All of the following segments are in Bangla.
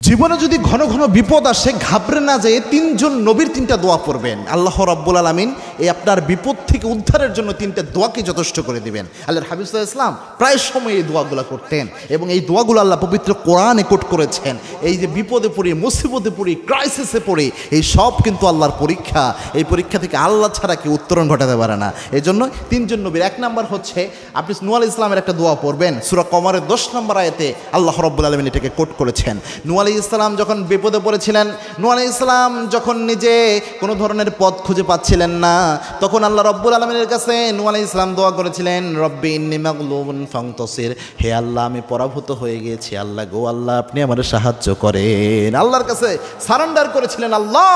জীবনে যদি ঘন ঘন বিপদ আসে ঘাবড়ে না যায় তিনজন নবীর তিনটা দোয়া পড়বেন। আল্লাহ রাব্বুল আলামিন এই আপনার বিপদ থেকে উদ্ধারের জন্য তিনটা দোয়াকে যথেষ্ট করে দিবেন। আল্লাহর হাবিব সাল্লাল্লাহু আলাইহি ওয়াসাল্লাম প্রায় সময় এই দোয়াগুলো করতেন এবং এই দোয়াগুলো আল্লাহ পবিত্র কোরআনে কোট করেছেন। এই যে বিপদে পড়ি, মুসিবতে পড়ি, ক্রাইসিসে পড়ি, এই সব কিন্তু আল্লাহর পরীক্ষা। এই পরীক্ষা থেকে আল্লাহ ছাড়া কেউ উত্তরণ ঘটাতে পারে না। এই জন্য তিনজন নবীর এক নাম্বার হচ্ছে আপনি নূহ আলাইহিস সালামের একটা দোয়া পড়বেন। সূরা কমরের 10 নম্বর আয়াতে আল্লাহ রাব্বুল আলামিন এটাকে কোট করেছেন। নূহ আলাইহিস সালাম যখন বিপদে পড়েছিলেন, নূহ আলাইহিস সালাম যখন নিজে কোনো ধরনের পথ খুঁজে পাচ্ছিলেন না, তখন আল্লাহ রাব্বুল আলামিনের কাছে নূহ আলাইহিস সালাম দোয়া করেছিলেন, রব্বি ইন্নী মাগলুবুন ফান্তাসির, হে আল্লাহ আমি পরাভূত হয়ে গিয়েছি, আল্লাহ গো আল্লাহ আপনি আমার সাহায্য করেন। আল্লাহর কাছে সারেন্ডার করেছিলেন, আল্লাহ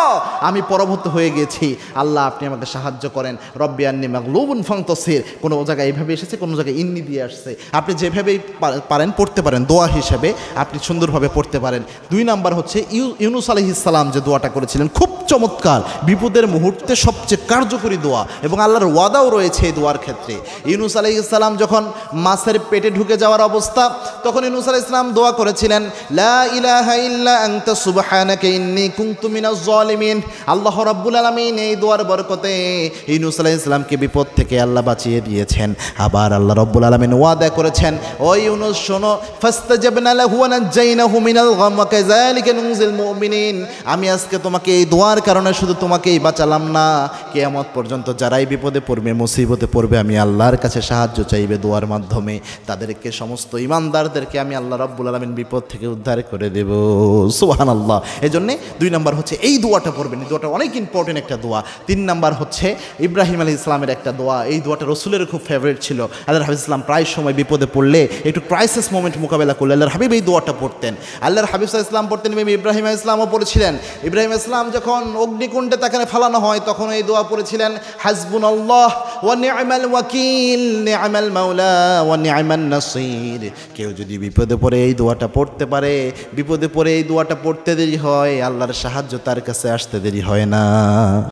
আমি পরাভূত হয়ে গিয়েছি, আল্লাহ আপনি আমাকে সাহায্য করেন। রব্বি ইন্নী মাগলুবুন ফান্তাসির, কোনো জায়গায় এইভাবে এসেছে, কোনো জায়গায় ইন্নি দিয়ে আসছে, আপনি যেভাবেই পারেন পড়তে পারেন, দোয়া হিসেবে আপনি সুন্দরভাবে পড়তে পারেন। দুই নাম্বার হচ্ছে ইউনূস আলাইহিস সালাম যে দোয়াটা করেছিলেন, খুব চমৎকার, বিপদের মুহূর্তে সবচেয়ে কার্যকরী দোয়া এবং আল্লাহর ওয়াদাও রয়েছে এই দোয়ার ক্ষেত্রে। ইউনূস আলাইহিস সালাম যখন মাছের পেটে ঢুকে যাওয়ার অবস্থা, তখন ইউনূস আলাইহিস সালাম দোয়া করেছিলেন, লা ইলাহা ইল্লা আনতা সুবহানাকা ইন্নী কুনতু মিনাজ জালিমিন। আল্লাহ রাব্বুল আলামিন এই দোয়ার বরকতে ইউনূস আলাইহিস সালামকে বিপদ থেকে আল্লাহ বাঁচিয়ে দিয়েছেন। আবার আল্লাহ রাব্বুল আলামিন ওয়াদা করেছেন, ও ইউনূস শোনো, ফাস্তাজাবনা লাহু ওয়া নাজ্জাইনাহু মিনাল গাম ওয়া কাযালিকা নুনজিল মুমিনিন। আমি আজকে তোমাকে এই দোয়ার কারণে শুধু তোমাকেই বাঁচালাম না, কিয়ামত পর্যন্ত যারাই বিপদে পড়বে, মুসিবতে পড়বে, আমি আল্লাহর কাছে সাহায্য চাইবে দোয়ার মাধ্যমে, তাদেরকে সমস্ত ঈমানদারদেরকে আমি আল্লাহ রাব্বুল আলামিন বিপদ থেকে উদ্ধার করে দেব। সুবহানাল্লাহ। এজন্য দুই নাম্বার হচ্ছে এই দোয়াটা পড়বেন, এই দোয়াটা অনেক ইম্পর্টেন্ট একটা দোয়া। তিন নাম্বার হচ্ছে ইব্রাহিম আলাইহিস সালামের একটা দোয়া, এই দোয়াটা রাসূলের খুব ফেভারিট ছিল। আল্লাহর হাবিব সাল্লাল্লাহু আলাইহি ওয়াসাল্লাম প্রায় সময় বিপদে পড়লে, একটু ক্রাইসিস মোমেন্ট মোকাবেলা করলে আল্লাহর হাবিব এই দোয়াটা পড়তেন। আল্লাহর হাবিব সাল্লাল্লাহু আলাইহি ওয়াসাল্লাম পড়তেন, ইব্রাহিম আলাইহিস সালামও পড়েছিলেন। ইব্রাহিম আলাইহিস সালাম যখন অগ্নিকুণ্ডে তাকে ফালানো হয়, তখন এই দোয়া পড়েছিলেন, হাসবুনাল্লাহ ওয়া নি'মাল ওয়াকিল, নি'মাল মাওলা ওয়া নি'মান নাসির। কেউ যদি বিপদে পড়ে এই দোয়াটা পড়তে পারে, বিপদে পড়ে এই দোয়াটা পড়তে দেরি হয়, আল্লাহর সাহায্য তার কাছে আসতে দেরি হয় না।